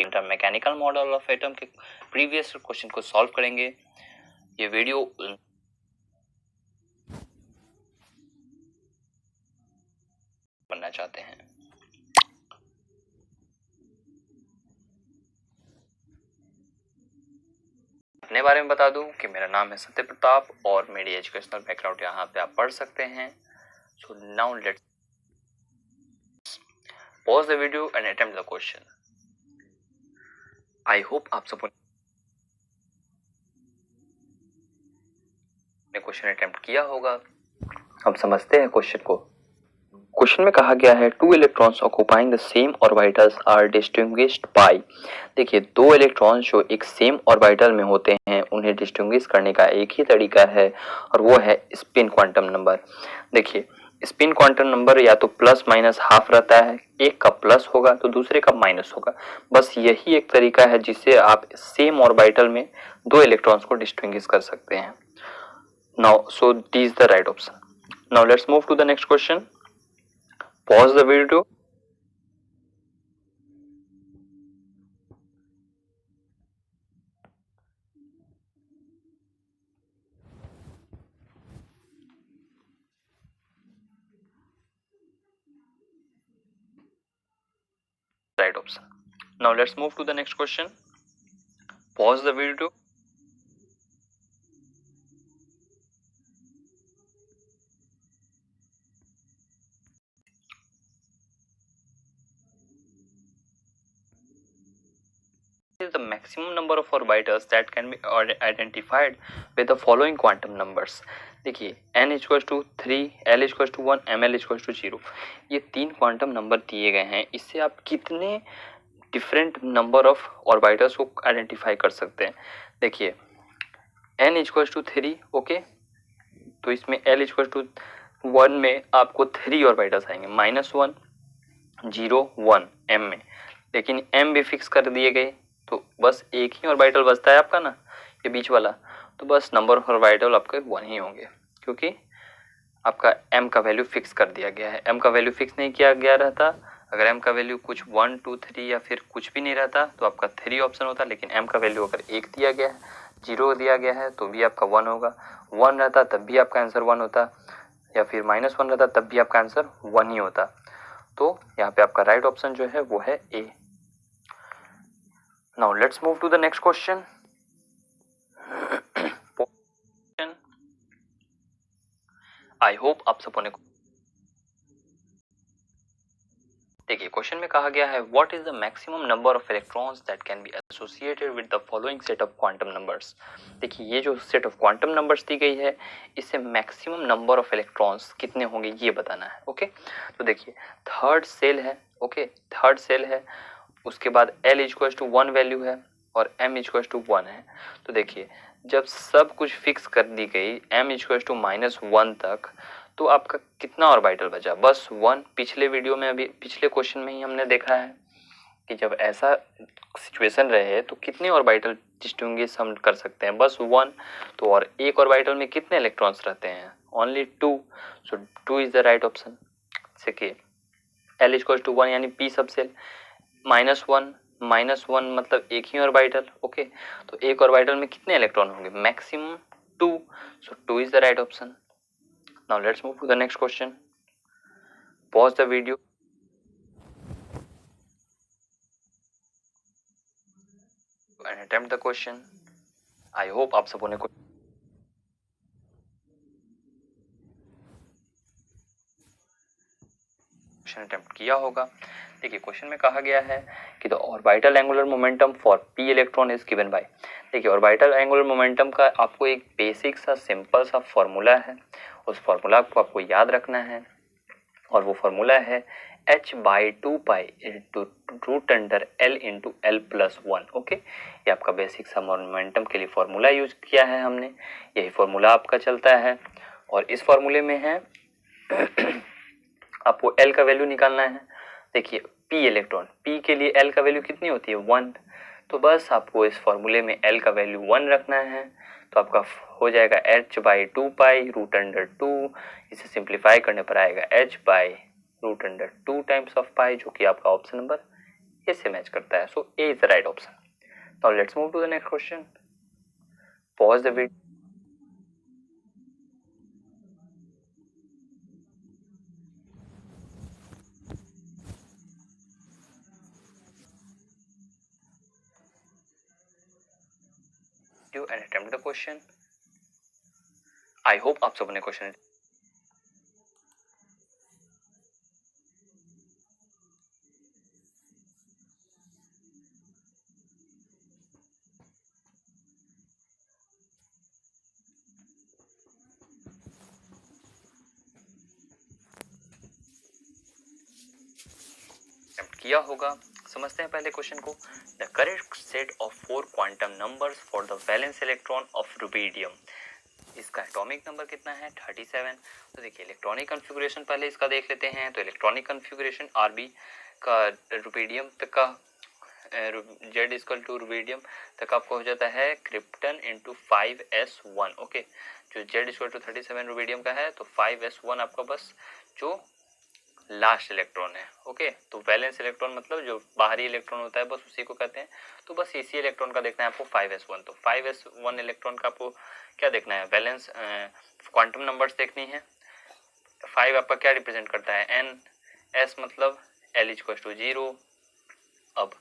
Mechanical model of atom के previous question को solve करेंगे। ये वीडियो बनना चाहते हैं। अपने बारे में बता दूं कि मेरा नाम है सत्य प्रताप और मेरी एजुकेशनल बैकग्राउंड यहाँ पे आप पढ़ सकते हैं। सो now let's pause the video and attempt the question. I hope आप सब ने क्वेश्चन अटेम्प्ट किया होगा। अब समझते हैं क्वेश्चन को। क्वेश्चन में कहा गया है two electrons occupying the same orbitals are distinguished by. देखिए, दो इलेक्ट्रॉन्स जो एक सेम ऑर्बिटल में होते हैं उन्हें डिस्टिंग्विश करने का एक ही तरीका है और वो है स्पिन क्वांटम नंबर। देखिए, स्पिन क्वांटम नंबर या तो प्लस माइनस हाफ रहता है, एक का प्लस होगा तो दूसरे का माइनस होगा। बस यही एक तरीका है जिससे आप सेम ऑर्बिटल में दो इलेक्ट्रॉन्स को डिस्टिंग्विश कर सकते हैं। Now so D is the right option. Now let's move to the next question. Pause the video. Right option. Now let's move to the next question. Pause the video. Is the maximum number of orbitals that can be identified with the following quantum numbers. देखिए, n equals to 3, l equals to 1, ml equals to 0, ये तीन quantum number दिए गए हैं। इससे आप कितने different number of orbitals को आइडेंटिफाई कर सकते हैं। देखिए, n इक्वल्स टू 3, ओके, तो इसमें l इक्वल्स टू 1 में आपको 3 ऑर्बिटल्स आएंगे, -1, 0, 1 m में, लेकिन m भी फिक्स कर दिए गए तो बस एक ही ऑर्बिटल बचता है आपका ना, ये बीच वाला, तो बस नंबर ऑफ ऑर्बिटल आपके 1 ही होंगे क्योंकि आपका m का वैल्यू फिक्स कर दिया गया है। m का वैल्यू फिक्स नहीं किया गया रहता, अगर m का वैल्यू कुछ 1, 2, 3 या फिर कुछ भी नहीं रहता तो आपका 3 ऑप्शन होता, लेकिन m का वैल्यू अगर 1 दिया गया है, 0 दिया गया है तो भी आपका 1 होगा, 1 रहता तब भी आपका आंसर 1 होता, या फिर -1 रहता तब भी आपका आंसर 1 ही होता। तो यहाँ पे आपका राइट ऑप्शन जो है वो है A. Now let's move to the next question. I hope आप सबों ने देखिए, क्वेश्चन में कहा गया है what is the maximum number of electrons that can be associated with the following set of quantum numbers. देखिए, ये जो सेट ऑफ क्वांटम नंबर्स दी गई है इससे मैक्सिमम नंबर ऑफ इलेक्ट्रॉन्स कितने होंगे ये बताना है। ओके, तो देखिए, थर्ड सेल है, ओके, थर्ड सेल है, उसके बाद l इक्वल्स टू 1 वैल्यू है और m इक्वल्स टू 1 है। तो देखिए, जब सब कुछ फिक्स कर दी गई m इक्वल्स टू -1 तक, तो आपका कितना ऑर्बिटल बचा? बस 1। पिछले वीडियो में, अभी पिछले क्वेश्चन में ही हमने देखा है कि जब ऐसा सिचुएशन रहे तो कितने ऑर्बिटल डिस्टिंग्विश हम कर सकते हैं? बस 1। तो और एक ऑर्बिटल में कितने इलेक्ट्रॉन्स रहते हैं? Only 2। So 2 is the right option. देखिए, l इक्वल्स टू 1 यानी p सब सेल, -1 मतलब एक ही ऑर्बिटल, ओके, तो एक ऑर्बिटल में कितने इलेक्ट्रॉन होंगे? Maximum 2। So 2 is the right option. Now let's move to the next question. Pause the video and attempt the question. I hope आप सबों ने क्वेश्चन अटेम्प्ट किया होगा। देखिए, क्वेश्चन में कहा गया है कि the orbital angular momentum for p electron is given by. देखिए, ऑर्बिटल एंगुलर मोमेंटम का आपको एक बेसिक सा सिंपल सा फॉर्मूला है, उस फॉर्मूला को आपको याद रखना है और वो फॉर्मूला है h/2 into √l into l+1। Okay, ये आपका बेसिक सा मोमेंटम के लिए फॉर्मूला यूज किया है हमने, यही फॉर्मूला आपका चलता है और इस फॉर्मूले में है आपको l का वैल्यू निकालना है। देखिए, p इलेक्ट्रॉन, p के लिए l का वैल्यू कितनी होती है? 1। तो बस आपको इस फॉर्मूले में l का वैल्यू 1 रखना है, तो आपका हो जाएगा h/2 √2। इसे सिंप्लीफाई करने पर आएगा h/√2 टाइम्स ऑफ पाई, जो कि आपका ऑप्शन नंबर इससे मैच करता है, so A is the right option. Now let's move to the next question. Pause the video and attempt the question. I hope आप सबने क्वेश्चन किया होगा। समझते हैं पहले क्वेश्चन को। The correct set of 4 quantum numbers for the valence electron of rubidium. इसका atomic number कितना है? 37। तो देखिए इलेक्ट्रॉनिक कॉन्फ़िगरेशन पहले इसका देख लेते हैं। तो इलेक्ट्रॉनिक कॉन्फ़िगरेशन आरबी का रुबीडियम तक का जेड इक्वल टू रुबीडियम तक आपको हो जाता है क्रिप्टन इंटू 5s1। ओके, जो जेड इक्वल टू 37 रुबीडियम का है, तो 5s1 आपका बस जो लास्ट इलेक्ट्रॉन है। ओके, तो वैलेंस इलेक्ट्रॉन मतलब जो बाहरी इलेक्ट्रॉन होता है बस उसी को कहते हैं। तो बस इसी इलेक्ट्रॉन का देखना है आपको 5s1। तो 5s1 इलेक्ट्रॉन का आपको क्या देखना है? वैलेंस क्वांटम नंबर्स देखनी है। 5 आपका क्या रिप्रेजेंट करता है? एन। एस मतलब एल इक्वल टू 0। अब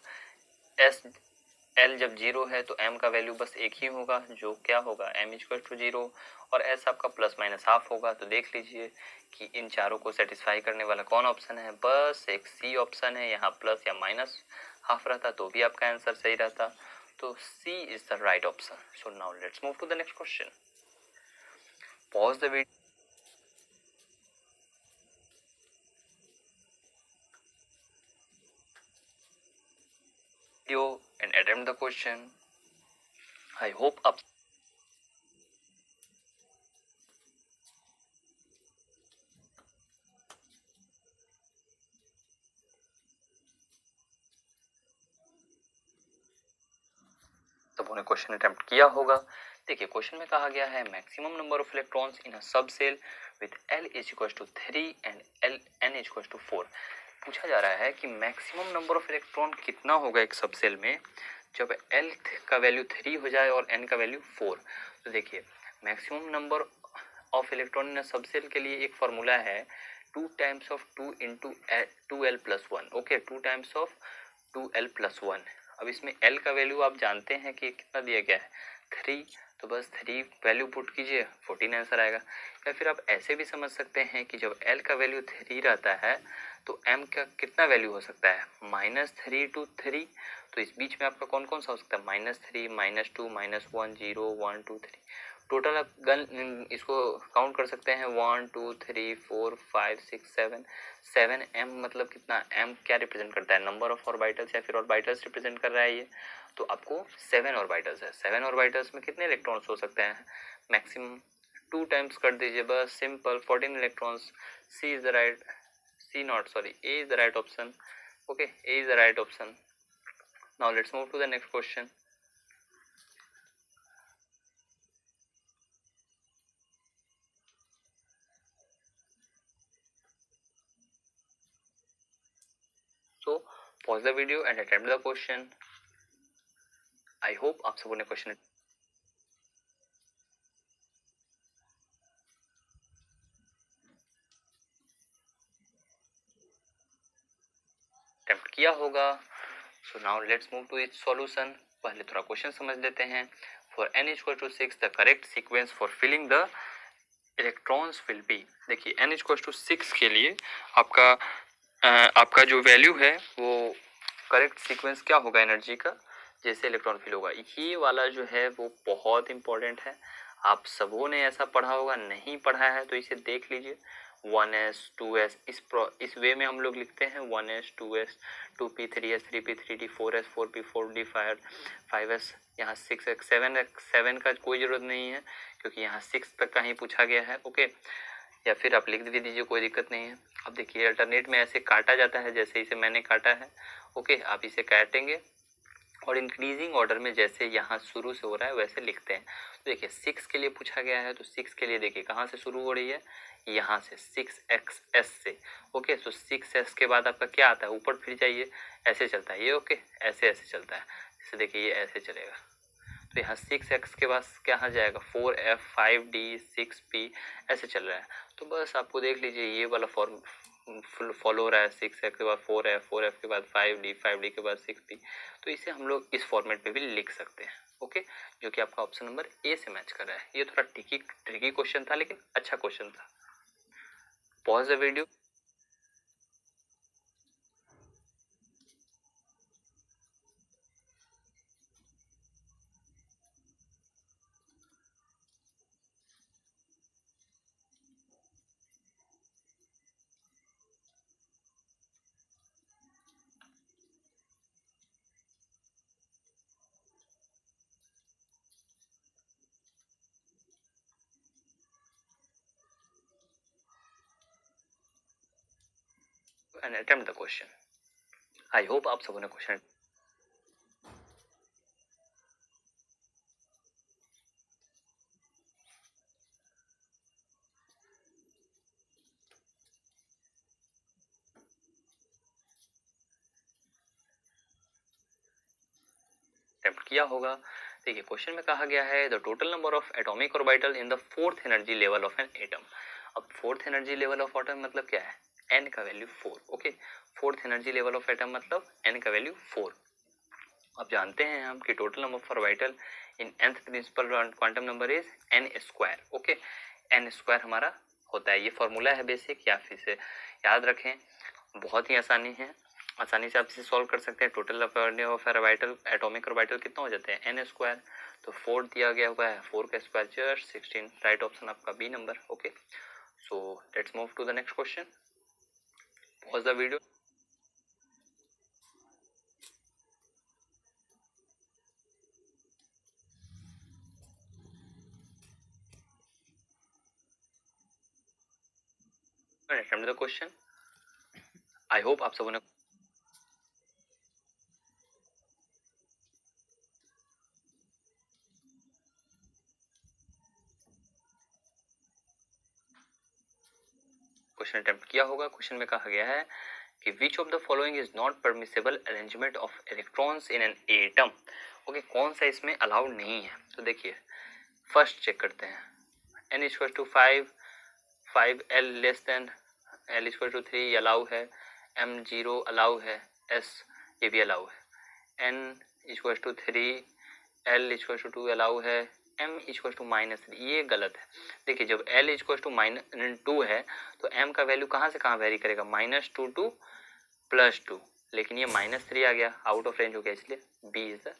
एस एल जब 0 है तो एम का वैल्यू बस एक ही होगा, जो क्या होगा? M equal to 0। और एस आपका प्लस माइनस हाफ होगा। तो देख लीजिए कि इन चारों को सेटिस्फाई करने वाला कौन ऑप्शन है? बस एक सी ऑप्शन है। यहाँ प्लस या माइनस हाफ रहता तो भी आपका आंसर सही रहता। तो C is the right option. So now let's move to the next question. Pause the video and attempt the question. I hope आप सबों ने क्वेश्चन अटेम्प्ट किया होगा। देखिए क्वेश्चन में कहा गया है maximum number of electrons in a sub shell with L is equal to 3 and N is equal to 4। पूछा जा रहा है कि मैक्सिमम नंबर ऑफ इलेक्ट्रॉन कितना होगा एक सब सेल में जब L का वैल्यू 3 हो जाए और N का वैल्यू 4। तो देखिए maximum number of electron in सब सेल के लिए एक फॉर्मूला है 2 times of 2 into 2L plus 1। Okay, 2 times of 2L plus 1। अब इसमें L का वैल्यू आप जानते हैं कि कितना दिया गया है? 3। तो बस 3 वैल्यू पुट कीजिए, 14 आंसर आएगा। या फिर आप ऐसे भी समझ सकते हैं कि जब L का वैल्यू 3 रहता है तो M का कितना वैल्यू हो सकता है? -3 to 3। तो इस बीच में आपका कौन कौन सा हो सकता है? -3, -2, -1, 0, 1, 2, 3। टोटल आप इसको काउंट कर सकते हैं 1, 2, 3, 4, 5, 6, 7। 7 M मतलब कितना? M क्या रिप्रेजेंट करता है? नंबर ऑफ ऑर्बिटल्स या फिर ऑर्बिटल्स रिप्रेजेंट कर रहा है ये। तो आपको 7 ऑर्बिटल्स है। 7 ऑर्बिटल्स में कितने इलेक्ट्रॉन्स हो सकते हैं? मैक्सिमम 2 टाइम्स कर दीजिए, बस simple 14 electrons. C is the right, C not sorry, A is the right option. Okay, A is the right option. Now let's move to the next question. So pause the video and attempt the question. I hope आप सबों ने question attempt किया होगा। So now let's move to its solution. पहले थोड़ा question समझ लेते हैं। For n equal to 6 the correct sequence for filling the electrons will be. देखिए n इक्वल टू 6 के लिए आपका जो वैल्यू है वो करेक्ट सीक्वेंस क्या होगा एनर्जी का, जैसे इलेक्ट्रॉन फिल होगा। ये वाला जो है वो बहुत इंपॉर्टेंट है। आप सबों ने ऐसा पढ़ा होगा, नहीं पढ़ा है तो इसे देख लीजिए। 1s 2s इस वे में हम लोग लिखते हैं 1s 2s 2p 3s 3p 3d 4s 4p 4d 5s। यहाँ 6x 7 का कोई ज़रूरत नहीं है क्योंकि यहाँ 6 तक का ही पूछा गया है। ओके, या फिर आप लिख भी दीजिए, कोई दिक्कत नहीं है। अब देखिए अल्टरनेट में ऐसे काटा जाता है जैसे इसे मैंने काटा है। ओके, आप इसे काटेंगे और इंक्रीजिंग ऑर्डर में जैसे यहाँ शुरू से हो रहा है वैसे लिखते हैं। तो देखिए 6 के लिए पूछा गया है तो 6 के लिए देखिए कहाँ से शुरू हो रही है, यहाँ से 6xs से। ओके, तो 6s के बाद आपका क्या आता है, ऊपर फिर जाइए, ऐसे चलता है ये। ओके, ऐसे ऐसे चलता है, जैसे देखिए ये ऐसे चलेगा। तो यहाँ 6x के बाद क्या जाएगा, 4f, 5d, 6p, ऐसे चल रहा है। तो बस आपको देख लीजिए ये वाला फॉर्म फॉलो हो रहा है। 6x के बाद 4f, 4f के बाद 5d, 5d के बाद 6p। तो इसे हम लोग इस फॉर्मेट पे भी लिख सकते हैं। ओके, जो कि आपका ऑप्शन नंबर ए से मैच कर रहा है। ये थोड़ा ट्रिकी क्वेश्चन था, लेकिन अच्छा क्वेश्चन था। Pause the video. And attempt the question. I hope आप सबों ने क्वेश्चन अटेम्प्ट किया होगा। देखिए क्वेश्चन में कहा गया है the total number of atomic orbital in the fourth energy level of an atom. अब fourth energy level of atom मतलब क्या है, एन का value 4। Okay, fourth energy level of atom मतलब एन का वैल्यू 4। अब जानते हैं हम कि total number of orbital in nth principal quantum number is n square. Okay, n square हमारा होता है, ये फॉर्मूला है बेसिक, या फिर से याद रखें, बहुत ही आसानी से आप इसे सॉल्व कर सकते हैं। Total of orbital, atomic orbital कितना हो जाते हैं, एन स्क्वायर। तो 4 दिया गया हुआ है, 4 का स्क्वायर जस्ट 16। राइट ऑप्शन आपका B number. Okay, so let's move to the next question. Pause the video. Attempt the question. I hope आप सबों ने क्वेश्चन अटेम्प्ट किया होगा। क्वेश्चन में कहा गया है कि which of the following is not permissible arrangement of electrons in an atom. Okay, कौन सा इसमें अलाउड नहीं है। तो देखिए फर्स्ट चेक करते हैं, n equal to 5, 5l less than l equal to 3 allow है, m 0 अलाउ है, s ये भी अलाउ है, n equal to 3, l equal to 2 allow है, m इक्वल टू -3 ये गलत है। देखिए जब l इक्वल टू -2 है तो m का वैल्यू कहाँ से कहाँ वेरी करेगा, -2 टू +2, लेकिन ये -3 आ गया, आउट ऑफ रेंज हो गया, इसलिए b इज द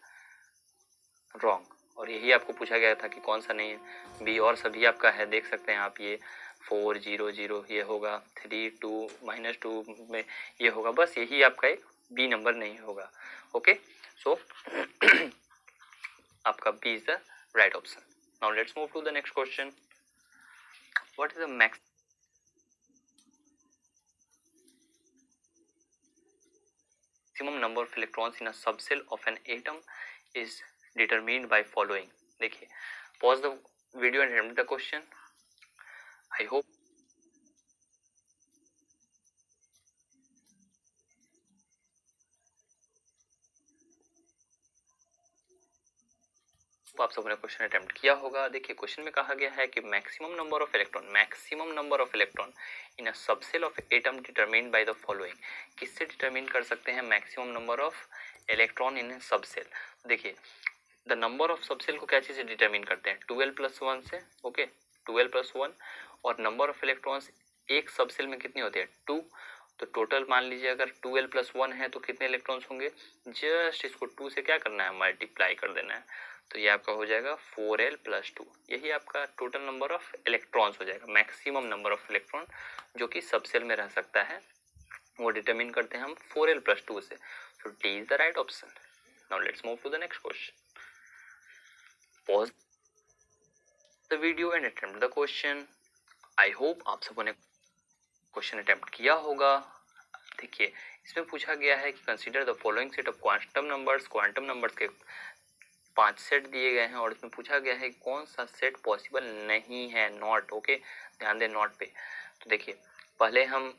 रॉन्ग। और यही आपको पूछा गया था कि कौन सा नहीं है, बी और सभी आपका है, देख सकते हैं आप, ये 4 0 0 ये होगा, 3 2 -2 में ये होगा, बस यही आपका एक बी नंबर नहीं होगा। ओके, सो आपका B is the right option. Now let's move to the next question. What is the maximum number of electrons in a subshell of an atom is determined by following. देखिए pause the video and read the question. I hope आप सबने question attempt किया होगा। देखिए question में कहा गया है कि maximum number of electron in a subshell of atom determined by the following. किससे डिटरमिन कर सकते हैं maximum number of electron in subshell. देखिए द नंबर ऑफ सबसेल को क्या चीज से डिटरमिन करते हैं, 12+1 से। ओके, 12+1, और नंबर ऑफ इलेक्ट्रॉन्स एक सबसेल में कितनी होती है, 2। तो टोटल मान लीजिए अगर 12+1 है तो कितने इलेक्ट्रॉन्स होंगे, जस्ट इसको 2 से क्या करना है, मल्टीप्लाई कर देना है। तो ये आपका हो जाएगा 4l+2, यही आपका टोटल नंबर ऑफ इलेक्ट्रॉन्स हो जाएगा, मैक्सिमम नंबर ऑफ इलेक्ट्रॉन जो कि सबसेल में रह सकता है, वो डिटरमिन करते हैं हम 4l+2 से। So D is the right option. Now let's move to the next question. Pause the video and attempt the question. I hope आप सबों ने क्वेश्चन अटेम्प्ट किया होगा। देखिए इसमें पूछा गया है कि consider the following set of quantum numbers के 5 सेट दिए गए हैं और इसमें पूछा गया है कौन सा सेट पॉसिबल नहीं है, नॉट। ओके, ध्यान दें नॉट पे। तो देखिए पहले हम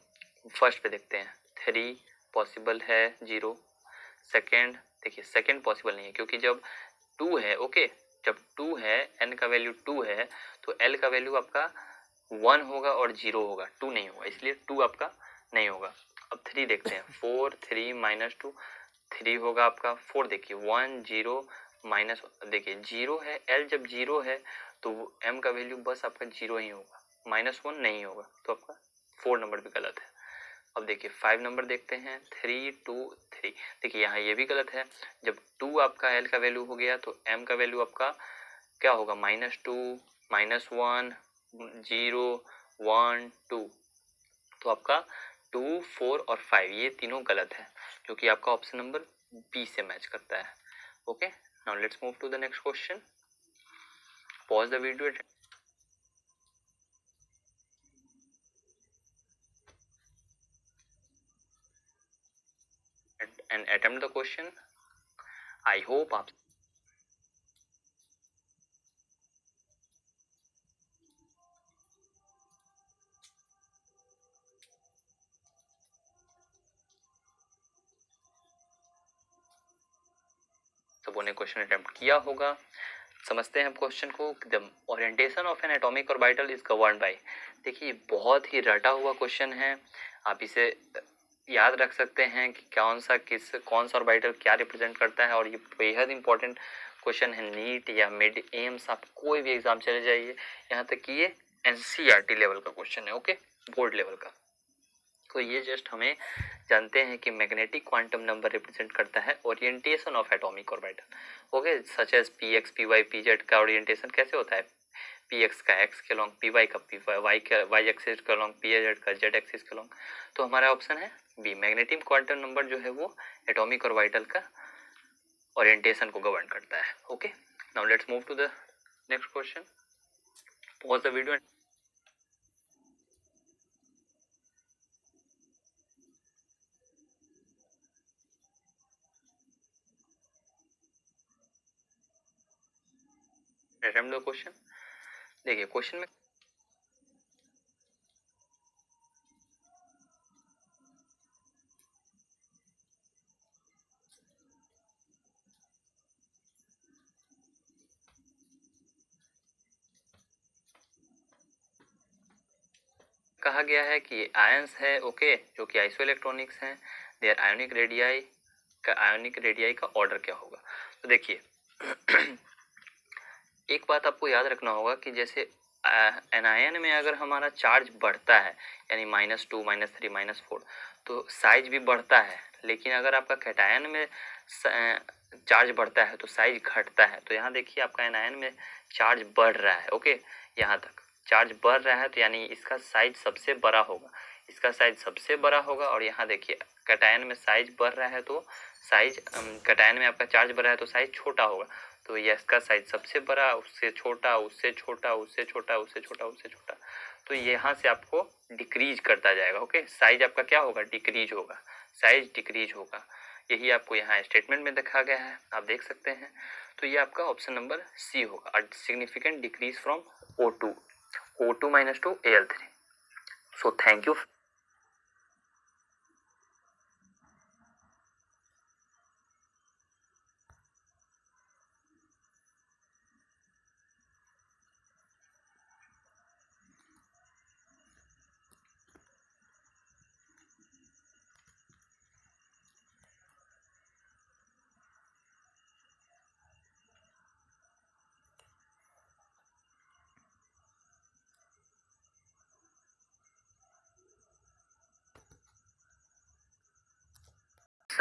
फर्स्ट पे देखते हैं, 3 पॉसिबल है, 0। सेकेंड देखिए सेकेंड पॉसिबल नहीं है क्योंकि जब 2 है, ओके, जब 2 है, n का वैल्यू 2 है तो l का वैल्यू आपका 1 होगा और 0 होगा, 2 नहीं होगा, इसलिए 2 आपका नहीं होगा। अब 3 देखते हैं, 4 3 माइनस 2, 3 होगा आपका। 4 देखिए 1 0 माइनस, देखिए 0 है, l जब 0 है तो m का वैल्यू बस आपका 0 ही होगा, -1 नहीं होगा, तो आपका 4 नंबर भी गलत है। अब देखिए 5 नंबर देखते हैं, 3 2 3। देखिए यहाँ ये भी गलत है, जब 2 आपका l का वैल्यू हो गया तो m का वैल्यू आपका क्या होगा, -2 -1 0 1 2, तो आपका 2 4 और 5 ये तीनों गलत है, जो कि आपका ऑप्शन नंबर बी से मैच करता है। Okay, now let's move to the next question. Pause the video and attempt the question. I hope आप सबों ने क्वेश्चन अटेम्प्ट किया होगा। समझते हैं क्वेश्चन को। The orientation of N atomic orbital is governed bye. देखिए बहुत ही रटा हुआ क्वेश्चन है, आप इसे याद रख सकते हैं कि कौन सा ऑर्बिटल क्या रिप्रेजेंट करता है, और ये बेहद इंपॉर्टेंट क्वेश्चन है। नीट या मिड एम्स, आप कोई भी एग्जाम चले जाइए, यहाँ तक कि ये NCERT लेवल का क्वेश्चन है, ओके, बोर्ड लेवल का। तो ये जस्ट हमें जानते हैं कि मैग्नेटिक क्वांटम नंबर रिप्रेजेंट करता है orientation of atomic orbital. Okay, such as px py pz का ओरिएंटेशन कैसे होता है, px का x के लॉन्ग, py का y का y एक्सिस के लॉन्ग, pz का z एक्सिस के लॉन्ग। तो हमारा ऑप्शन है बी, मैग्नेटिक क्वांटम नंबर जो है वो एटॉमिक ऑर्बिटल का ओरिएंटेशन को गवर्न करता है। Okay, now let's move to the next question. Pause the video. Attempt the question. देखिए क्वेश्चन में कहा गया है कि आयंस है, ओके, जो कि आइसोइलेक्ट्रॉनिक्स हैं, देयर आयोनिक रेडियाई का ऑर्डर क्या होगा। तो देखिए एक बात आपको याद रखना होगा कि जैसे एनायन में अगर हमारा चार्ज बढ़ता है, यानी -2 -3 -4, तो साइज भी बढ़ता है। लेकिन अगर आपका कैटायन में चार्ज बढ़ता है तो साइज घटता है। तो यहाँ देखिए आपका एनायन में चार्ज बढ़ रहा है, ओके, यहाँ तक चार्ज बढ़ रहा है, तो यानी इसका साइज सबसे बड़ा होगा, इसका साइज सबसे बड़ा होगा। और यहाँ देखिए कैटायन में साइज बढ़ रहा है तो साइज, कैटायन में आपका चार्ज बढ़ रहा है तो साइज छोटा होगा। तो ये इसका साइज सबसे बड़ा, उससे छोटा, उससे छोटा, उससे छोटा, उससे छोटा, उससे छोटा, तो यहाँ से आपको डिक्रीज करता जाएगा। ओके, साइज आपका क्या होगा, डिक्रीज होगा, साइज डिक्रीज होगा। यही आपको यहाँ स्टेटमेंट में देखा गया है, आप देख सकते हैं। तो ये आपका ऑप्शन नंबर सी होगा, a significant decrease from O2 -2 Al3। So thank you.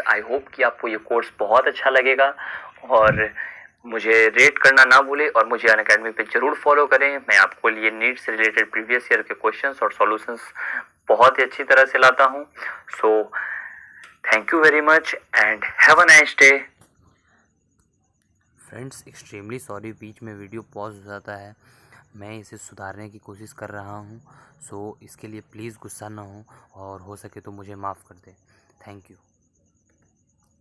I hope कि आपको ये कोर्स बहुत अच्छा लगेगा, और मुझे रेट करना ना भूले, और मुझे अनअकैडमी पे जरूर फॉलो करें। मैं आपको लिए नीट से रिलेटेड प्रीवियस ईयर के क्वेश्चंस और सॉल्यूशंस बहुत ही अच्छी तरह से लाता हूँ। So thank you very much and have a nice day. Friends extremely sorry, बीच में वीडियो पॉज हो जाता है, मैं इसे सुधारने की कोशिश कर रहा हूँ। सो इसके लिए प्लीज़ गुस्सा ना हो, और हो सके तो मुझे माफ़ कर दें। Thank you.